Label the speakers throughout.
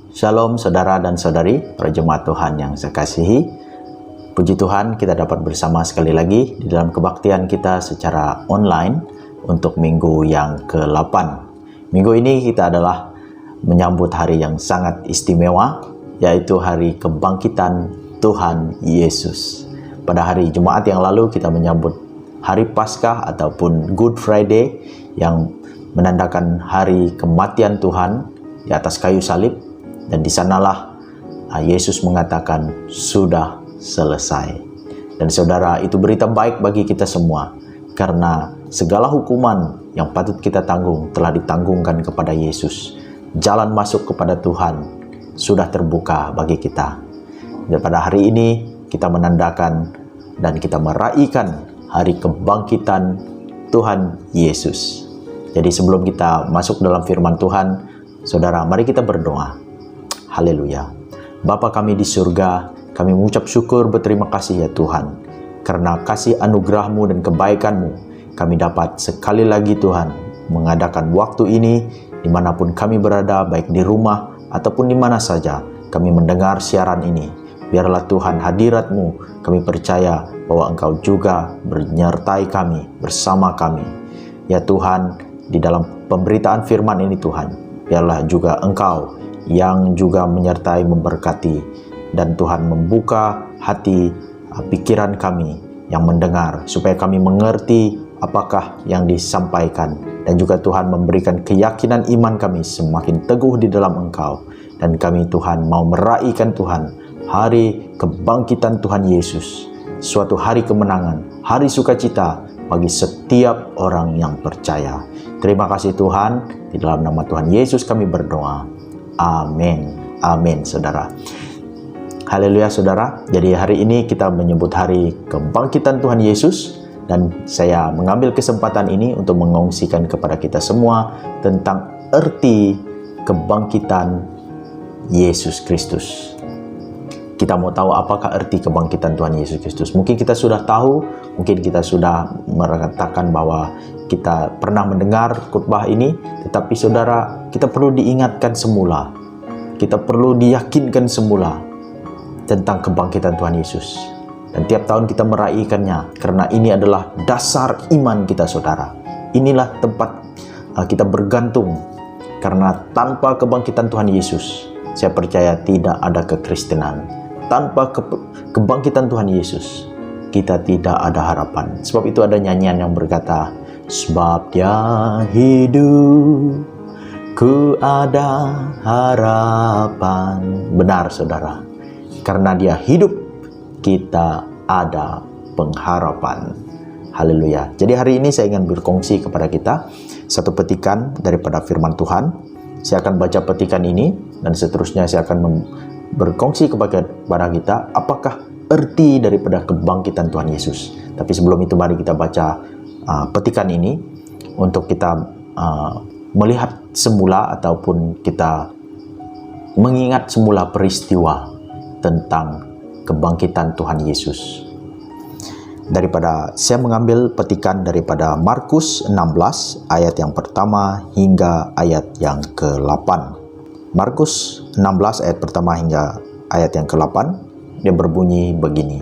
Speaker 1: Shalom saudara dan saudari, para jemaat Tuhan yang saya kasihi. Puji Tuhan kita dapat bersama sekali lagi di dalam kebaktian kita secara online untuk minggu yang ke-8. Minggu ini kita adalah menyambut hari yang sangat istimewa, yaitu hari kebangkitan Tuhan Yesus. Pada hari Jumat yang lalu kita menyambut hari Paskah ataupun Good Friday yang menandakan hari kematian Tuhan di atas kayu salib. Dan di sanalah Yesus mengatakan sudah selesai. Dan saudara, itu berita baik bagi kita semua, karena segala hukuman yang patut kita tanggung telah ditanggungkan kepada Yesus. Jalan masuk kepada Tuhan sudah terbuka bagi kita. Dan pada hari ini kita menandakan dan kita meraihkan hari kebangkitan Tuhan Yesus. Jadi sebelum kita masuk dalam firman Tuhan, saudara, mari kita berdoa. Haleluya. Bapa kami di surga, kami mengucap syukur berterima kasih ya Tuhan. Karena kasih anugerah-Mu dan kebaikan-Mu, kami dapat sekali lagi Tuhan mengadakan waktu ini dimanapun kami berada, baik di rumah ataupun di mana saja kami mendengar siaran ini. Biarlah Tuhan hadirat-Mu, kami percaya bahwa Engkau juga menyertai kami, bersama kami. Ya Tuhan, di dalam pemberitaan firman ini Tuhan, biarlah juga Engkau yang juga menyertai, memberkati, dan Tuhan membuka hati pikiran kami yang mendengar, supaya kami mengerti apakah yang disampaikan, dan juga Tuhan memberikan keyakinan iman kami semakin teguh di dalam Engkau, dan kami Tuhan mau meraihkan Tuhan hari kebangkitan Tuhan Yesus, suatu hari kemenangan, hari sukacita bagi setiap orang yang percaya. Terima kasih Tuhan, di dalam nama Tuhan Yesus kami berdoa. Amin. Amin, saudara. Haleluya, saudara. Jadi hari ini kita menyebut hari kebangkitan Tuhan Yesus, dan saya mengambil kesempatan ini untuk mengongsikan kepada kita semua tentang arti kebangkitan Yesus Kristus. Kita mau tahu apakah arti kebangkitan Tuhan Yesus Kristus. Mungkin kita sudah tahu, mungkin kita sudah mengatakan bahwa kita pernah mendengar khotbah ini, tetapi saudara, kita perlu diingatkan semula. Kita perlu diyakinkan semula tentang kebangkitan Tuhan Yesus. Dan tiap tahun kita meraihkannya, karena ini adalah dasar iman kita, saudara. Inilah tempat kita bergantung, karena tanpa kebangkitan Tuhan Yesus, saya percaya tidak ada kekristenan. Tanpa kebangkitan Tuhan Yesus, kita tidak ada harapan. Sebab itu ada nyanyian yang berkata, sebab Dia hidup, ku ada harapan. Benar saudara, karena Dia hidup, kita ada pengharapan. Haleluya. Jadi hari ini saya ingin berkongsi kepada kita satu petikan daripada firman Tuhan. Saya akan baca petikan ini, dan seterusnya saya akan berkongsi kepada kita apakah arti daripada kebangkitan Tuhan Yesus. Tapi sebelum itu mari kita baca petikan ini untuk kita melihat semula ataupun kita mengingat semula peristiwa tentang kebangkitan Tuhan Yesus. Saya mengambil petikan daripada Markus 16 ayat yang pertama hingga ayat yang ke-8. Markus 16 ayat pertama hingga ayat yang ke-8, dia berbunyi begini.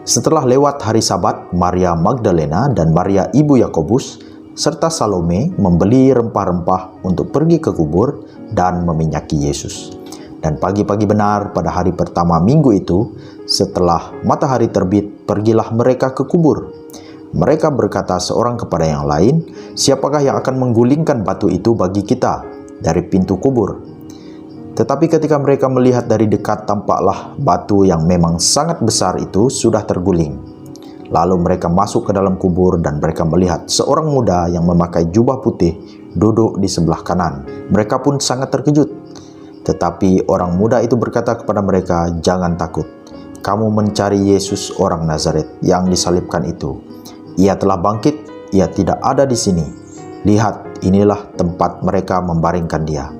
Speaker 1: Setelah lewat hari Sabat, Maria Magdalena dan Maria ibu Yakobus serta Salome membeli rempah-rempah untuk pergi ke kubur dan meminyaki Yesus. Dan pagi-pagi benar pada hari pertama minggu itu, setelah matahari terbit, pergilah mereka ke kubur. Mereka berkata seorang kepada yang lain, siapakah yang akan menggulingkan batu itu bagi kita dari pintu kubur? Tetapi ketika mereka melihat dari dekat, tampaklah batu yang memang sangat besar itu sudah terguling. Lalu mereka masuk ke dalam kubur dan mereka melihat seorang muda yang memakai jubah putih duduk di sebelah kanan. Mereka pun sangat terkejut. Tetapi orang muda itu berkata kepada mereka, jangan takut. Kamu mencari Yesus orang Nazaret yang disalibkan itu. Ia telah bangkit, ia tidak ada di sini. Lihat, inilah tempat mereka membaringkan dia.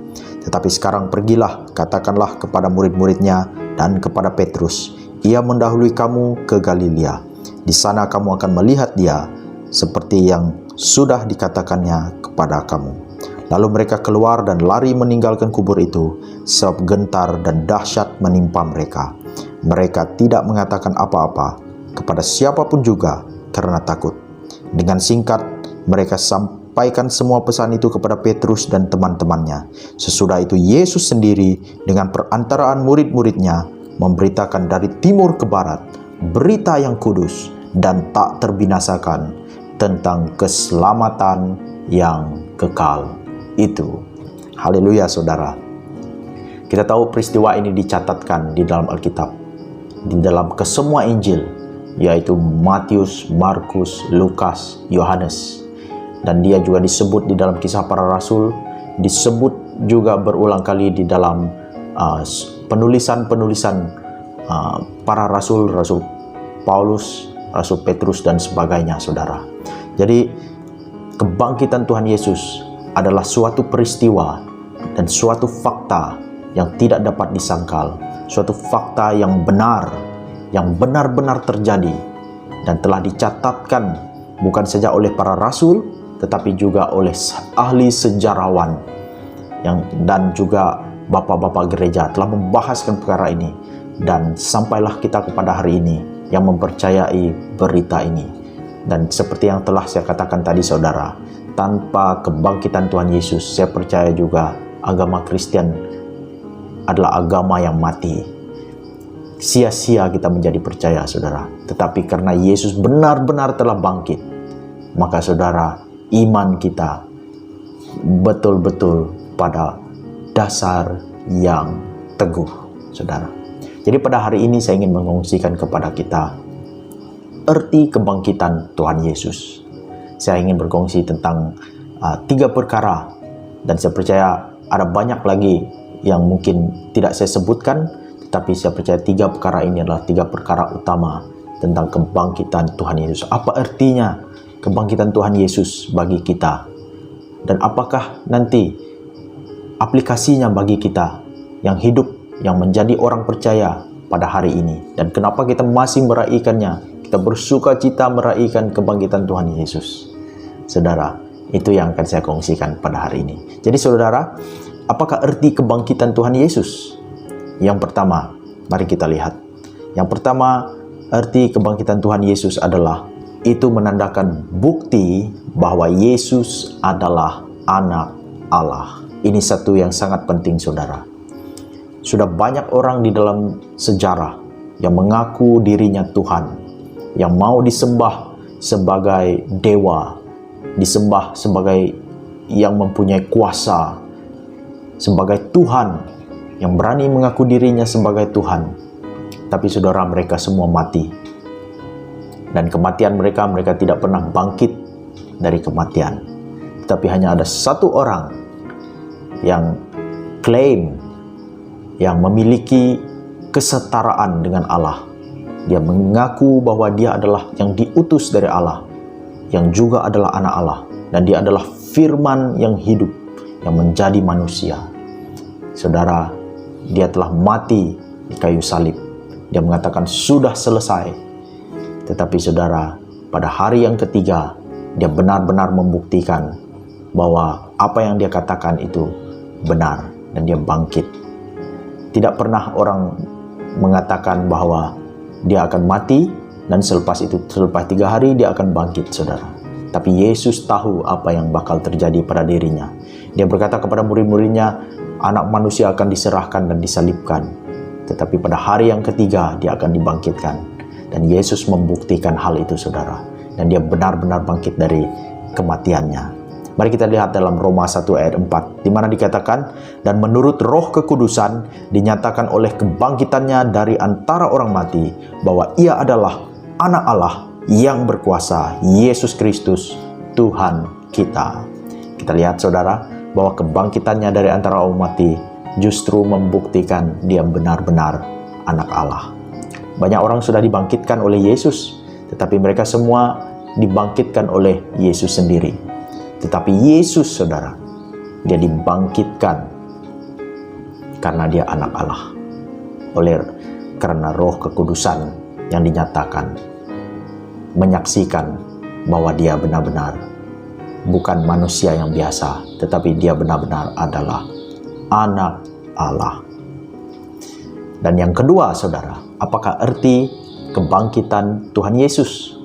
Speaker 1: Tetapi sekarang pergilah, katakanlah kepada murid-muridnya dan kepada Petrus, ia mendahului kamu ke Galilea. Di sana kamu akan melihat dia, seperti yang sudah dikatakannya kepada kamu. Lalu mereka keluar dan lari meninggalkan kubur itu, sebab gentar dan dahsyat menimpa mereka. Mereka tidak mengatakan apa-apa kepada siapapun juga karena takut. Dengan singkat, mereka sampaikan semua pesan itu kepada Petrus dan teman-temannya. Sesudah itu Yesus sendiri dengan perantaraan murid-muridnya memberitakan dari timur ke barat berita yang kudus dan tak terbinasakan tentang keselamatan yang kekal itu. Haleluya saudara. Kita tahu peristiwa ini dicatatkan di dalam Alkitab, di dalam kesemua Injil, yaitu Matius, Markus, Lukas, Yohanes. Dan dia juga disebut di dalam Kisah Para Rasul, disebut juga berulang kali di dalam penulisan-penulisan para rasul, Rasul Paulus, Rasul Petrus dan sebagainya saudara. Jadi kebangkitan Tuhan Yesus adalah suatu peristiwa dan suatu fakta yang tidak dapat disangkal, suatu fakta yang benar, yang benar-benar terjadi dan telah dicatatkan bukan saja oleh para rasul tetapi juga oleh ahli sejarawan dan juga bapak-bapak gereja telah membahaskan perkara ini, dan sampailah kita kepada hari ini yang mempercayai berita ini. Dan seperti yang telah saya katakan tadi saudara, tanpa kebangkitan Tuhan Yesus, saya percaya juga agama Kristen adalah agama yang mati. Sia-sia kita menjadi percaya saudara. Tetapi karena Yesus benar-benar telah bangkit, maka saudara, iman kita betul-betul pada dasar yang teguh saudara. Jadi pada hari ini saya ingin mengungsikan kepada kita arti kebangkitan Tuhan Yesus. Saya ingin berkongsi tentang 3 perkara, dan saya percaya ada banyak lagi yang mungkin tidak saya sebutkan, tetapi saya percaya 3 perkara ini adalah 3 perkara utama tentang kebangkitan Tuhan Yesus. Apa artinya kebangkitan Tuhan Yesus bagi kita, dan apakah nanti aplikasinya bagi kita yang hidup, yang menjadi orang percaya pada hari ini, dan kenapa kita masih meraihkannya, kita bersuka cita meraihkan kebangkitan Tuhan Yesus. Saudara, itu yang akan saya kongsikan pada hari ini. Jadi saudara, apakah arti kebangkitan Tuhan Yesus? Yang pertama, mari kita lihat. Yang pertama, arti kebangkitan Tuhan Yesus adalah itu menandakan bukti bahwa Yesus adalah anak Allah. Ini satu yang sangat penting saudara. Sudah banyak orang di dalam sejarah yang mengaku dirinya Tuhan, yang mau disembah sebagai dewa, disembah sebagai yang mempunyai kuasa, sebagai Tuhan, yang berani mengaku dirinya sebagai Tuhan. Tapi saudara, mereka semua mati. Dan kematian mereka tidak pernah bangkit dari kematian. Tapi hanya ada satu orang yang klaim, yang memiliki kesetaraan dengan Allah. Dia mengaku bahwa dia adalah yang diutus dari Allah, yang juga adalah anak Allah, dan dia adalah firman yang hidup, yang menjadi manusia. Saudara, dia telah mati di kayu salib. Dia mengatakan sudah selesai. Tetapi saudara, pada hari yang ketiga, dia benar-benar membuktikan bahwa apa yang dia katakan itu benar, dan dia bangkit. Tidak pernah orang mengatakan bahwa dia akan mati dan selepas 3 hari dia akan bangkit saudara. Tapi Yesus tahu apa yang bakal terjadi pada dirinya. Dia berkata kepada murid-muridnya, anak manusia akan diserahkan dan disalibkan. Tetapi pada hari yang ketiga dia akan dibangkitkan. Dan Yesus membuktikan hal itu saudara. Dan dia benar-benar bangkit dari kematiannya. Mari kita lihat dalam Roma 1 ayat 4, di mana dikatakan, dan menurut Roh Kekudusan dinyatakan oleh kebangkitannya dari antara orang mati, bahwa ia adalah anak Allah yang berkuasa, Yesus Kristus, Tuhan kita. Kita lihat saudara, bahwa kebangkitannya dari antara orang mati justru membuktikan dia benar-benar anak Allah. Banyak orang sudah dibangkitkan oleh Yesus, tetapi mereka semua dibangkitkan oleh Yesus sendiri. Tetapi Yesus saudara, dia dibangkitkan karena dia anak Allah, karena Roh Kekudusan yang dinyatakan menyaksikan bahwa dia benar-benar bukan manusia yang biasa, tetapi dia benar-benar adalah anak Allah. Dan yang kedua, saudara, apakah arti kebangkitan Tuhan Yesus?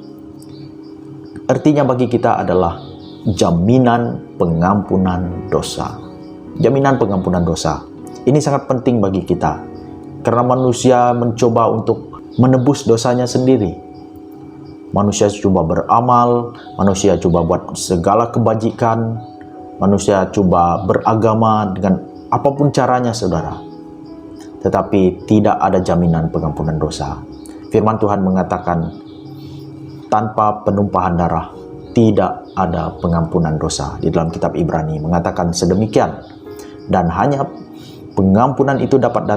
Speaker 1: Artinya bagi kita adalah jaminan pengampunan dosa. Jaminan pengampunan dosa. Ini sangat penting bagi kita, karena manusia mencoba untuk menebus dosanya sendiri. Manusia coba beramal, manusia coba buat segala kebajikan, manusia coba beragama dengan apapun caranya, saudara. Tetapi tidak ada jaminan pengampunan dosa. Firman Tuhan mengatakan, tanpa penumpahan darah tidak ada pengampunan dosa. Di dalam kitab Ibrani mengatakan sedemikian. Dan hanya pengampunan itu dapat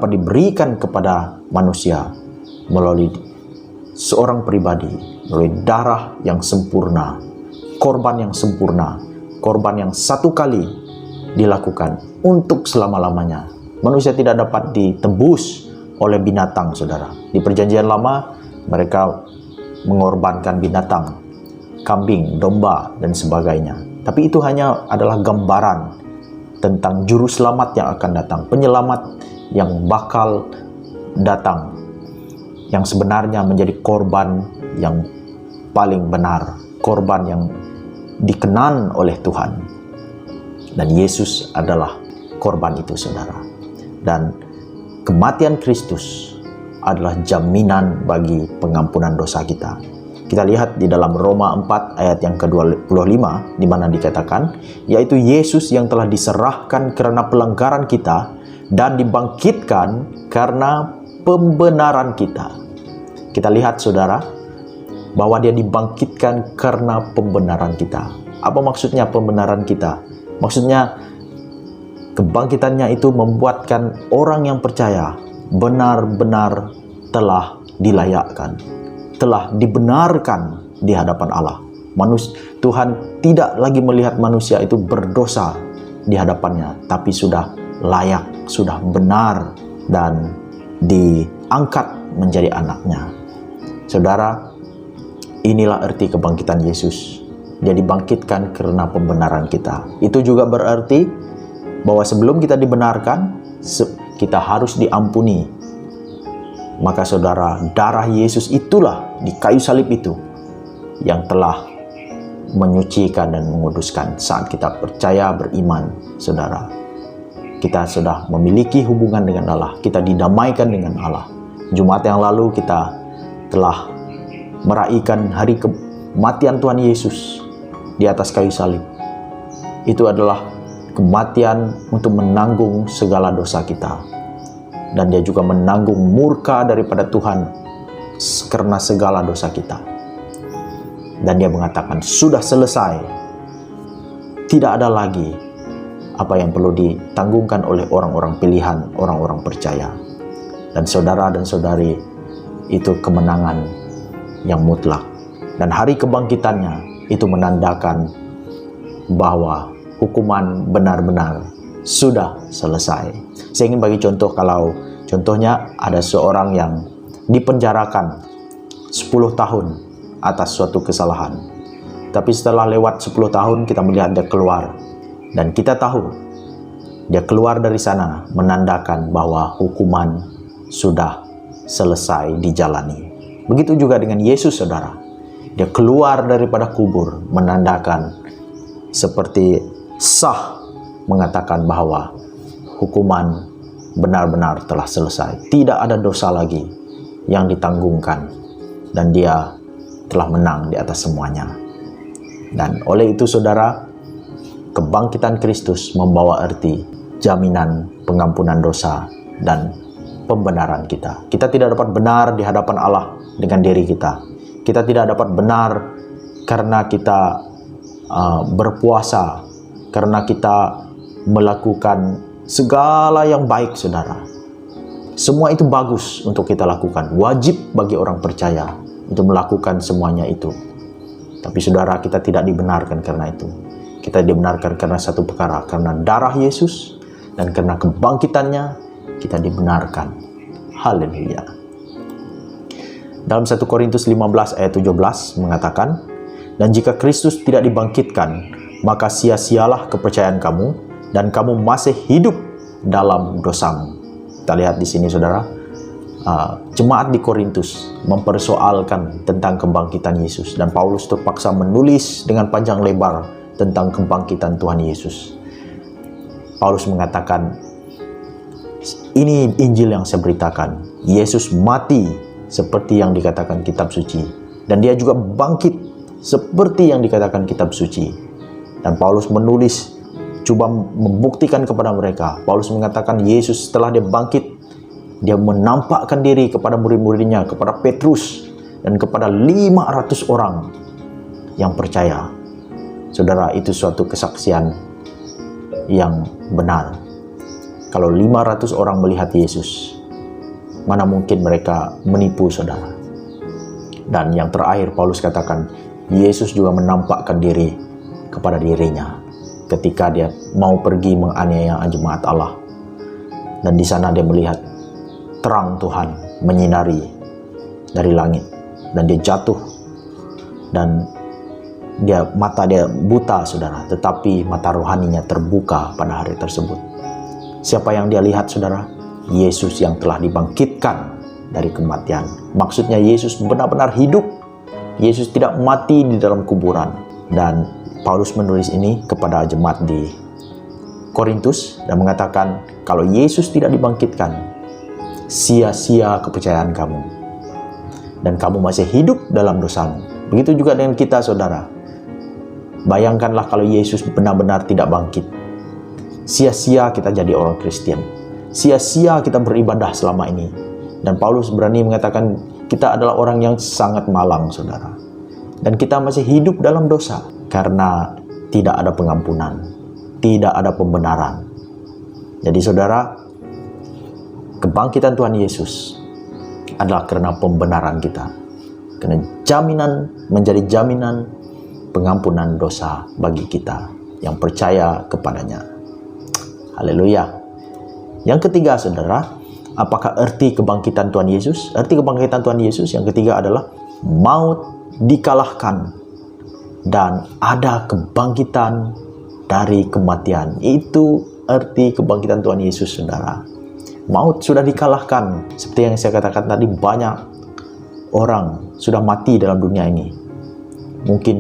Speaker 1: diberikan kepada manusia melalui seorang pribadi, melalui darah yang sempurna, korban yang sempurna, korban yang satu kali dilakukan untuk selama-lamanya. Manusia tidak dapat ditebus oleh binatang, saudara. Di perjanjian lama, mereka mengorbankan binatang, kambing, domba, dan sebagainya. Tapi itu hanya adalah gambaran tentang juru selamat yang akan datang, penyelamat yang bakal datang, yang sebenarnya menjadi korban yang paling benar, korban yang dikenan oleh Tuhan. Dan Yesus adalah korban itu, saudara. Dan kematian Kristus adalah jaminan bagi pengampunan dosa kita. Kita lihat di dalam Roma 4 ayat yang ke-25, di mana dikatakan, yaitu Yesus yang telah diserahkan karena pelanggaran kita dan dibangkitkan karena pembenaran kita. Kita lihat, saudara, bahwa dia dibangkitkan karena pembenaran kita. Apa maksudnya pembenaran kita? Maksudnya kebangkitannya itu membuatkan orang yang percaya benar-benar telah dilayakkan, telah dibenarkan di hadapan Allah. Tuhan tidak lagi melihat manusia itu berdosa di hadapannya, tapi sudah layak, sudah benar, dan diangkat menjadi anaknya. Saudara, inilah arti kebangkitan Yesus. Dia dibangkitkan karena pembenaran kita. Itu juga berarti bahwa sebelum kita dibenarkan, kita harus diampuni. Maka saudara, darah Yesus itulah di kayu salib itu yang telah menyucikan dan menguduskan. Saat kita percaya, beriman, saudara, kita sudah memiliki hubungan dengan Allah, kita didamaikan dengan Allah. Jumat yang lalu kita telah meraihkan hari kematian Tuhan Yesus di atas kayu salib. Itu adalah kematian untuk menanggung segala dosa kita. Dan dia juga menanggung murka daripada Tuhan karena segala dosa kita. Dan dia mengatakan, sudah selesai. Tidak ada lagi apa yang perlu ditanggungkan oleh orang-orang pilihan, orang-orang percaya. Dan saudara dan saudari, itu kemenangan yang mutlak. Dan hari kebangkitannya itu menandakan bahwa hukuman benar-benar sudah selesai. Saya ingin bagi contoh, kalau contohnya ada seorang yang dipenjarakan 10 tahun atas suatu kesalahan. Tapi setelah lewat 10 tahun kita melihat dia keluar. Dan kita tahu dia keluar dari sana menandakan bahwa hukuman sudah selesai dijalani. Begitu juga dengan Yesus, saudara. Dia keluar daripada kubur menandakan seperti sah, mengatakan bahwa hukuman benar-benar telah selesai. Tidak ada dosa lagi yang ditanggungkan. Dan dia telah menang di atas semuanya. Dan oleh itu, saudara, kebangkitan Kristus membawa arti jaminan pengampunan dosa dan pembenaran kita. Kita tidak dapat benar di hadapan Allah dengan diri kita. Kita tidak dapat benar karena kita berpuasa, karena kita melakukan segala yang baik, saudara. Semua itu bagus untuk kita lakukan. Wajib bagi orang percaya untuk melakukan semuanya itu. Tapi saudara, kita tidak dibenarkan karena itu. Kita dibenarkan karena satu perkara, karena darah Yesus dan karena kebangkitannya kita dibenarkan. Haleluya. Dalam 1 Korintus 15 ayat 17 mengatakan, Dan jika Kristus tidak dibangkitkan, maka sia-sialah kepercayaan kamu, dan kamu masih hidup dalam dosamu. Kita lihat di sini, saudara, jemaat di Korintus mempersoalkan tentang kebangkitan Yesus, dan Paulus terpaksa menulis dengan panjang lebar tentang kebangkitan Tuhan Yesus. Paulus mengatakan, ini Injil yang saya beritakan, Yesus mati seperti yang dikatakan kitab suci, dan dia juga bangkit seperti yang dikatakan kitab suci. Dan Paulus menulis, coba membuktikan kepada mereka. Paulus mengatakan Yesus setelah dia bangkit, dia menampakkan diri kepada murid-muridnya, kepada Petrus, dan kepada 500 orang yang percaya. Saudara, itu suatu kesaksian yang benar. Kalau 500 orang melihat Yesus, mana mungkin mereka menipu, saudara. Dan yang terakhir, Paulus katakan, Yesus juga menampakkan diri kepada dirinya ketika dia mau pergi menganiaya jemaat Allah. Dan di sana dia melihat terang Tuhan menyinari dari langit, dan dia jatuh, dan mata dia buta, saudara, tetapi mata rohaninya terbuka pada hari tersebut. Siapa yang dia lihat, saudara? Yesus yang telah dibangkitkan dari kematian. Maksudnya Yesus benar-benar hidup. Yesus tidak mati di dalam kuburan. Dan Paulus menulis ini kepada jemaat di Korintus dan mengatakan, kalau Yesus tidak dibangkitkan, sia-sia kepercayaan kamu, dan kamu masih hidup dalam dosamu. Begitu juga dengan kita, saudara. Bayangkanlah kalau Yesus benar-benar tidak bangkit. Sia-sia kita jadi orang Kristen. Sia-sia kita beribadah selama ini. Dan Paulus berani mengatakan kita adalah orang yang sangat malang, saudara. Dan kita masih hidup dalam dosa karena tidak ada pengampunan, tidak ada pembenaran. Jadi saudara, kebangkitan Tuhan Yesus adalah karena pembenaran kita. Karena menjadi jaminan pengampunan dosa bagi kita yang percaya kepadanya. Haleluya. Yang ketiga, saudara, apakah arti kebangkitan Tuhan Yesus? Arti kebangkitan Tuhan Yesus yang ketiga adalah maut dikalahkan dan ada kebangkitan dari kematian. Itu arti kebangkitan Tuhan Yesus, saudara. Maut sudah dikalahkan. Seperti yang saya katakan tadi, banyak orang sudah mati dalam dunia ini. Mungkin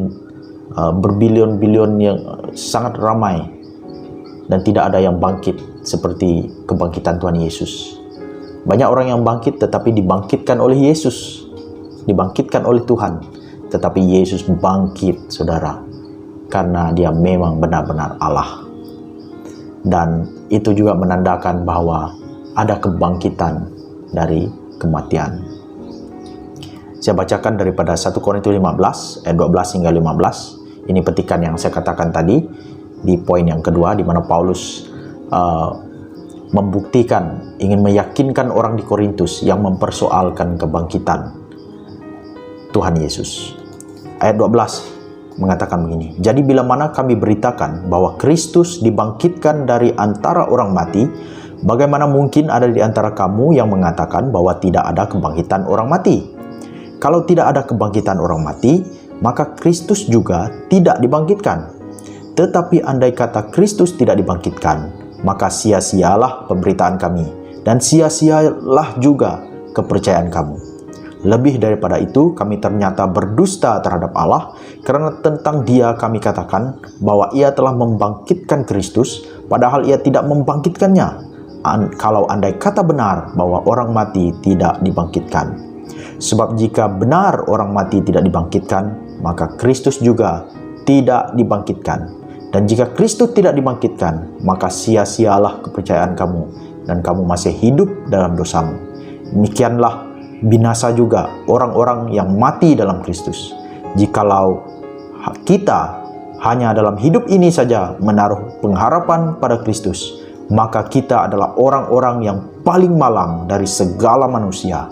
Speaker 1: berbilion-bilion yang sangat ramai, dan tidak ada yang bangkit seperti kebangkitan Tuhan Yesus. Banyak orang yang bangkit tetapi dibangkitkan oleh Yesus, dibangkitkan oleh Tuhan. Tetapi Yesus bangkit, saudara, karena dia memang benar-benar Allah. Dan itu juga menandakan bahwa ada kebangkitan dari kematian. Saya bacakan daripada 1 Korintus 15 ayat 12 hingga 15. Ini petikan yang saya katakan tadi di poin yang kedua, di mana Paulus membuktikan, ingin meyakinkan orang di Korintus yang mempersoalkan kebangkitan Tuhan Yesus. Ayat 12 mengatakan begini, jadi bila mana kami beritakan bahwa Kristus dibangkitkan dari antara orang mati, bagaimana mungkin ada di antara kamu yang mengatakan bahwa tidak ada kebangkitan orang mati? Kalau tidak ada kebangkitan orang mati, maka Kristus juga tidak dibangkitkan. Tetapi andai kata Kristus tidak dibangkitkan, maka sia-sialah pemberitaan kami, dan sia-sialah juga kepercayaan kamu. Lebih daripada itu, kami ternyata berdusta terhadap Allah, karena tentang Dia kami katakan bahwa Ia telah membangkitkan Kristus, padahal Ia tidak membangkitkannya. Kalau andai kata benar bahwa orang mati tidak dibangkitkan. Sebab jika benar orang mati tidak dibangkitkan, maka Kristus juga tidak dibangkitkan. Dan jika Kristus tidak dibangkitkan, maka sia-sialah kepercayaan kamu, dan kamu masih hidup dalam dosamu. Demikianlah binasa juga orang-orang yang mati dalam Kristus. Jikalau kita hanya dalam hidup ini saja menaruh pengharapan pada Kristus, maka kita adalah orang-orang yang paling malang dari segala manusia.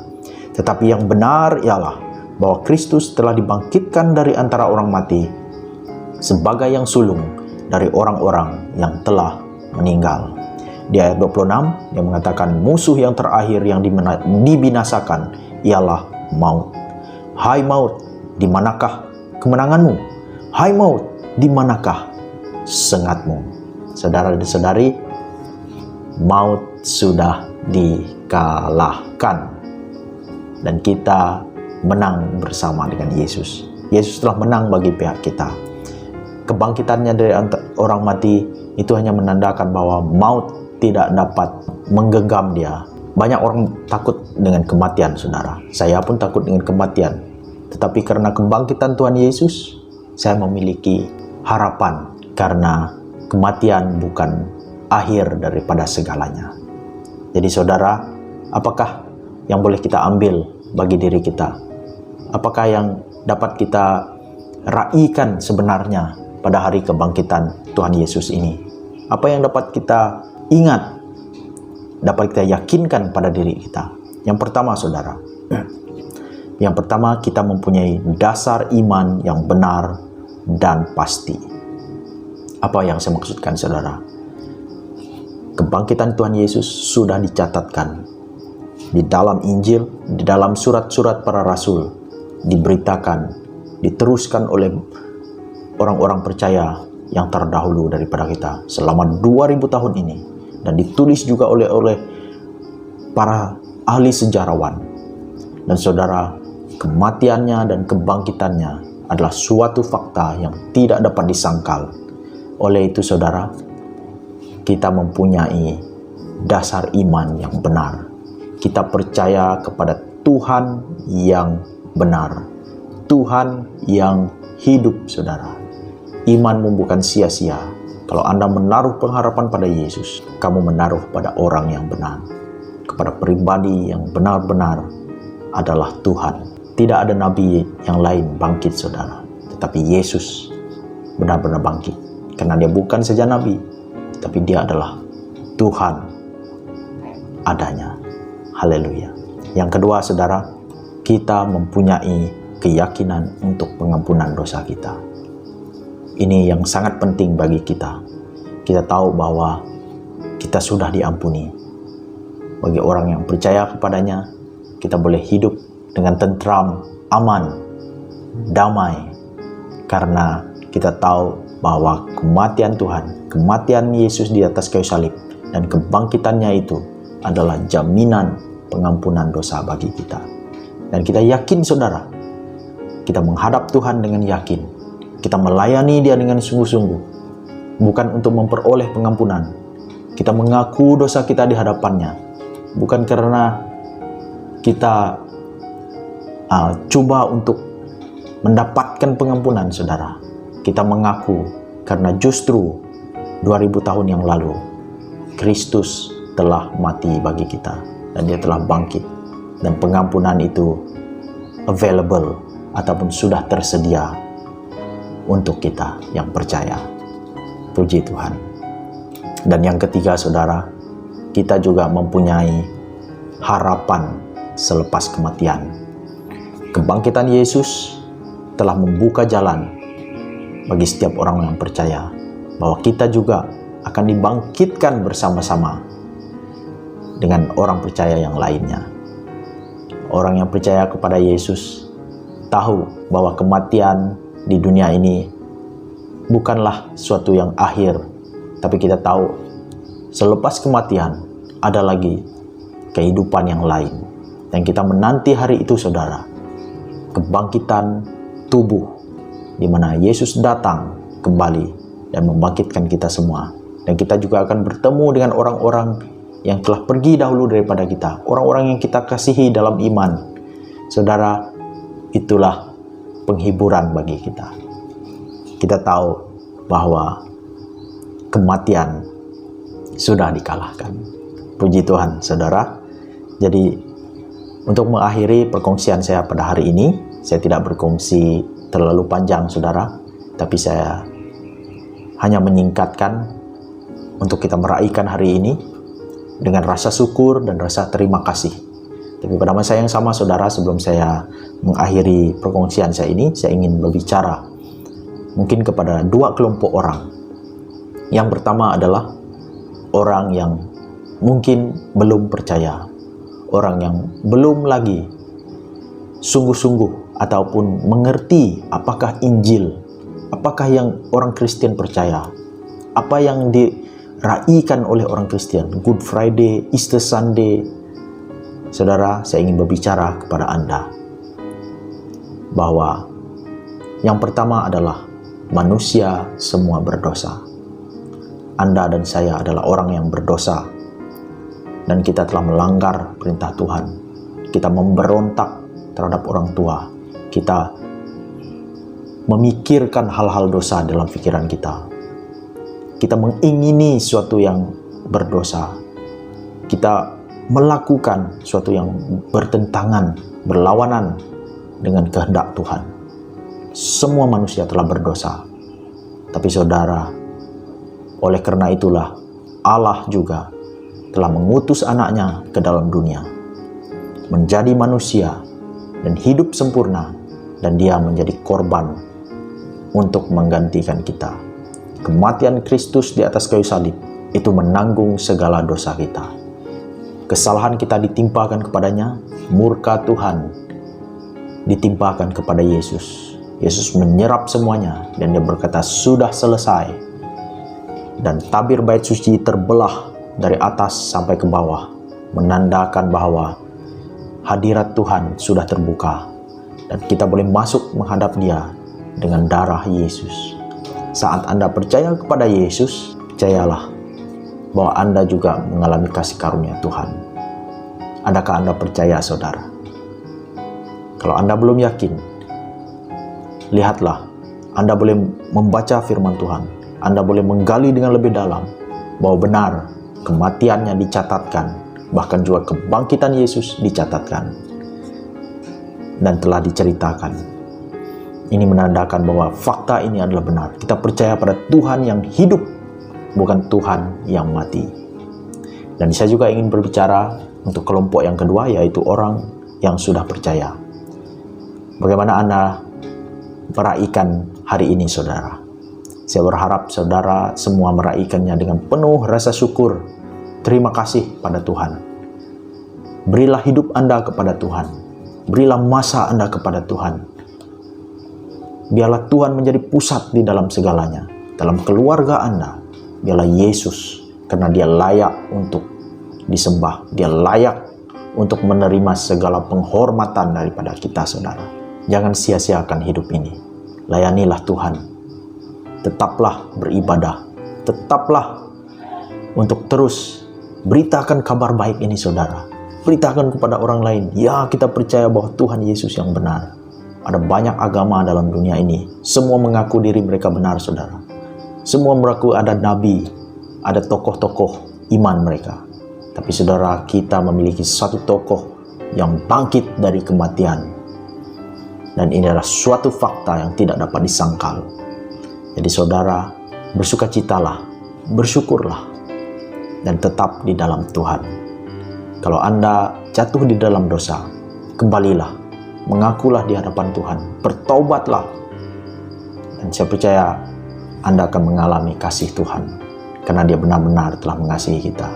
Speaker 1: Tetapi yang benar ialah bahwa Kristus telah dibangkitkan dari antara orang mati sebagai yang sulung dari orang-orang yang telah meninggal. Di ayat 26 yang mengatakan musuh yang terakhir yang dibinasakan ialah maut. Hai maut, di manakah kemenanganmu? Hai maut, di manakah sengatmu? Saudara dan saudari, maut sudah dikalahkan dan kita menang bersama dengan Yesus. Yesus telah menang bagi pihak kita. Kebangkitannya dari orang mati itu hanya menandakan bahwa maut tidak dapat menggenggam dia. Banyak orang takut dengan kematian, saudara. Saya pun takut dengan kematian. Tetapi karena kebangkitan Tuhan Yesus, saya memiliki harapan karena kematian bukan akhir daripada segalanya. Jadi saudara, apakah yang boleh kita ambil bagi diri kita? Apakah yang dapat kita raikan sebenarnya pada hari kebangkitan Tuhan Yesus ini? Apa yang dapat kita ingat, dapat kita yakinkan pada diri kita? Yang pertama, saudara, yang pertama, kita mempunyai dasar iman yang benar dan pasti. Apa yang saya maksudkan, saudara? Kebangkitan Tuhan Yesus sudah dicatatkan di dalam Injil, di dalam surat-surat para rasul, diberitakan, diteruskan oleh orang-orang percaya yang terdahulu daripada kita selama 2000 tahun ini, dan ditulis juga oleh para ahli sejarawan. Dan saudara, kematiannya dan kebangkitannya adalah suatu fakta yang tidak dapat disangkal. Oleh itu saudara, kita mempunyai dasar iman yang benar. Kita percaya kepada Tuhan yang benar, Tuhan yang hidup, saudara. Imanmu bukan sia-sia. Kalau Anda menaruh pengharapan pada Yesus, kamu menaruh pada orang yang benar, kepada pribadi yang benar-benar adalah Tuhan. Tidak ada nabi yang lain bangkit, saudara, tetapi Yesus benar-benar bangkit. Karena dia bukan saja nabi, tapi dia adalah Tuhan adanya. Haleluya. Yang kedua, saudara, kita mempunyai keyakinan untuk pengampunan dosa kita. Ini yang sangat penting bagi kita. Kita tahu bahwa kita sudah diampuni. Bagi orang yang percaya kepadanya, kita boleh hidup dengan tentram, aman, damai, karena kita tahu bahwa kematian Tuhan, kematian Yesus di atas kayu salib, dan kebangkitannya itu adalah jaminan pengampunan dosa bagi kita. Dan kita yakin, saudara, kita menghadap Tuhan dengan yakin, kita melayani Dia dengan sungguh-sungguh, bukan untuk memperoleh pengampunan. Kita mengaku dosa kita di hadapannya, bukan karena kita coba untuk mendapatkan pengampunan, saudara. Kita mengaku karena justru 2000 tahun yang lalu Kristus telah mati bagi kita dan Dia telah bangkit, dan pengampunan itu available ataupun sudah tersedia untuk kita yang percaya. Puji Tuhan. Dan yang ketiga, saudara, kita juga mempunyai harapan selepas kematian. Kebangkitan Yesus telah membuka jalan bagi setiap orang yang percaya bahwa kita juga akan dibangkitkan bersama-sama dengan orang percaya yang lainnya. Orang yang percaya kepada Yesus tahu bahwa kematian di dunia ini bukanlah suatu yang akhir, tapi kita tahu selepas kematian ada lagi kehidupan yang lain. Dan kita menanti hari itu, saudara, kebangkitan tubuh, di mana Yesus datang kembali dan membangkitkan kita semua. Dan kita juga akan bertemu dengan orang-orang yang telah pergi dahulu daripada kita, orang-orang yang kita kasihi dalam iman. Saudara, itulah penghiburan bagi kita. Kita tahu bahwa kematian sudah dikalahkan. Puji Tuhan, saudara. Jadi, untuk mengakhiri perkongsian saya pada hari ini, saya tidak berkongsi terlalu panjang, saudara, tapi saya hanya menyingkatkan untuk kita meraihkan hari ini dengan rasa syukur dan rasa terima kasih. Tapi pada masa yang sama, saudara, sebelum saya mengakhiri perkongsian saya ini, saya ingin berbicara mungkin kepada dua kelompok orang. Yang pertama adalah orang yang mungkin belum percaya, orang yang belum lagi sungguh-sungguh ataupun mengerti apakah Injil Apakah yang orang Kristen percaya? Apa yang diraihkan oleh orang Kristen? Good Friday, Easter Sunday. Saudara, saya ingin berbicara kepada Anda bahwa yang pertama adalah manusia semua berdosa. Anda dan saya adalah orang yang berdosa, dan kita telah melanggar perintah Tuhan. Kita memberontak terhadap orang tua. Kita memikirkan hal-hal dosa dalam pikiran kita. Kita mengingini sesuatu yang berdosa. Kita melakukan sesuatu yang bertentangan, berlawanan dengan kehendak Tuhan. Semua manusia telah berdosa. Tapi saudara, oleh karena itulah Allah juga telah mengutus anaknya ke dalam dunia, menjadi manusia dan hidup sempurna, dan dia menjadi korban untuk menggantikan kita. Kematian Kristus di atas kayu salib itu menanggung segala dosa kita. Kesalahan kita ditimpakan kepadanya, murka Tuhan ditimpakan kepada Yesus. Yesus menyerap semuanya dan dia berkata, sudah selesai. Dan tabir bait suci terbelah dari atas sampai ke bawah, menandakan bahwa hadirat Tuhan sudah terbuka dan kita boleh masuk menghadap Dia dengan darah Yesus. Saat Anda percaya kepada Yesus, percayalah bahwa Anda juga mengalami kasih karunia Tuhan. Adakah Anda percaya, saudara? Kalau Anda belum yakin, lihatlah, Anda boleh membaca firman Tuhan. Anda boleh menggali dengan lebih dalam bahwa benar kematiannya dicatatkan, bahkan juga kebangkitan Yesus dicatatkan dan telah diceritakan. Ini menandakan bahwa fakta ini adalah benar. Kita percaya pada Tuhan yang hidup, bukan Tuhan yang mati. Dan saya juga ingin berbicara untuk kelompok yang kedua, yaitu orang yang sudah percaya. Bagaimana Anda meraihkan hari ini, saudara? Saya berharap saudara semua meraihkannya dengan penuh rasa syukur. Terima kasih pada Tuhan. Berilah hidup Anda kepada Tuhan. Berilah masa Anda kepada Tuhan. Biarlah Tuhan menjadi pusat di dalam segalanya. Dalam keluarga Anda, biarlah Yesus, karena Dia layak untuk disembah. Dia layak untuk menerima segala penghormatan daripada kita, saudara. Jangan sia-siakan hidup ini. Layanilah Tuhan. Tetaplah beribadah. Tetaplah untuk terus beritakan kabar baik ini, saudara. Beritakan kepada orang lain. Ya, kita percaya bahwa Tuhan Yesus yang benar. Ada banyak agama dalam dunia ini. Semua mengaku diri mereka benar, saudara. Semua mengaku ada nabi, ada tokoh-tokoh iman mereka. Tapi saudara, kita memiliki satu tokoh yang bangkit dari kematian. Dan ini adalah suatu fakta yang tidak dapat disangkal. Jadi saudara, bersukacitalah, bersyukurlah, dan tetap di dalam Tuhan. Kalau Anda jatuh di dalam dosa, kembalilah, mengakulah di hadapan Tuhan, bertobatlah. Dan saya percaya Anda akan mengalami kasih Tuhan, karena Dia benar-benar telah mengasihi kita.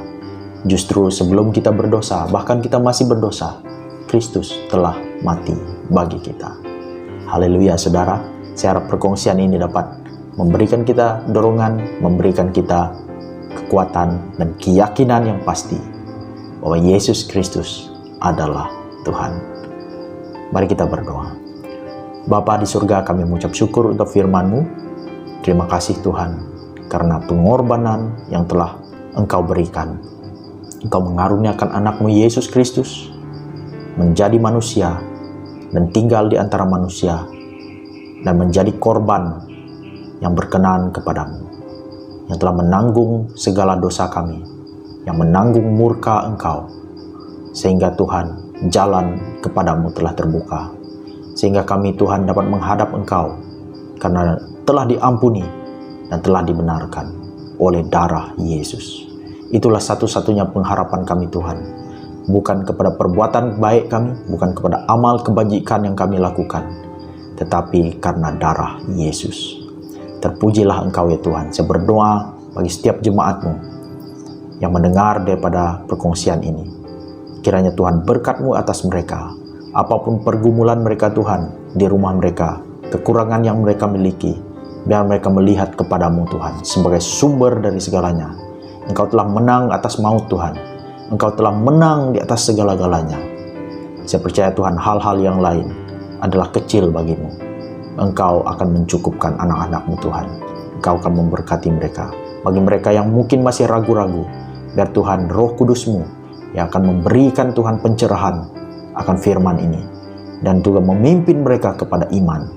Speaker 1: Justru sebelum kita berdosa, bahkan kita masih berdosa, Kristus telah mati bagi kita. Haleluya, saudara. Saya harap perkongsian ini dapat memberikan kita dorongan, memberikan kita kekuatan dan keyakinan yang pasti bahwa Yesus Kristus adalah Tuhan. Mari kita berdoa. Bapa di surga, kami mengucap syukur untuk firman-Mu. Terima kasih Tuhan, karena pengorbanan yang telah Engkau berikan. Engkau mengaruniakan anak-Mu Yesus Kristus menjadi manusia dan tinggal di antara manusia dan menjadi korban yang berkenan kepadamu, yang telah menanggung segala dosa kami, yang menanggung murka Engkau, sehingga Tuhan, jalan kepadamu telah terbuka, sehingga kami Tuhan dapat menghadap Engkau, karena telah diampuni dan telah dibenarkan oleh darah Yesus. Itulah satu-satunya pengharapan kami Tuhan, bukan kepada perbuatan baik kami, bukan kepada amal kebajikan yang kami lakukan, tetapi karena darah Yesus. Terpujilah Engkau ya Tuhan. Saya berdoa bagi setiap jemaat-Mu yang mendengar daripada perkongsian ini. Kiranya Tuhan berkat-Mu atas mereka. Apapun pergumulan mereka Tuhan, di rumah mereka, kekurangan yang mereka miliki, Biar mereka melihat kepadamu Tuhan sebagai sumber dari segalanya. Engkau telah menang atas maut Tuhan. Engkau telah menang di atas segala-galanya. Saya percaya Tuhan, hal-hal yang lain adalah kecil bagimu. Engkau akan mencukupkan anak-anak-Mu Tuhan. Engkau akan memberkati mereka. Bagi mereka yang mungkin masih ragu-ragu, biar Tuhan Roh Kudus-Mu yang akan memberikan Tuhan pencerahan akan firman ini. Dan juga memimpin mereka kepada iman.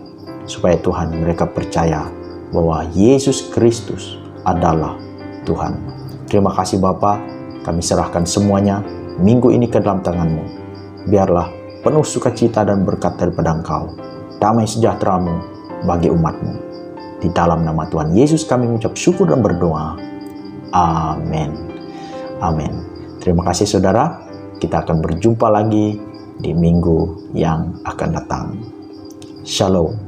Speaker 1: Supaya Tuhan mereka percaya bahwa Yesus Kristus adalah Tuhan. Terima kasih Bapa, kami serahkan semuanya minggu ini ke dalam tangan-Mu. Biarlah penuh sukacita dan berkat daripada Engkau. Damai sejahtera-Mu bagi umat-Mu. Di dalam nama Tuhan Yesus kami mengucap syukur dan berdoa. Amin. Amin. Terima kasih saudara. Kita akan berjumpa lagi di minggu yang akan datang. Shalom.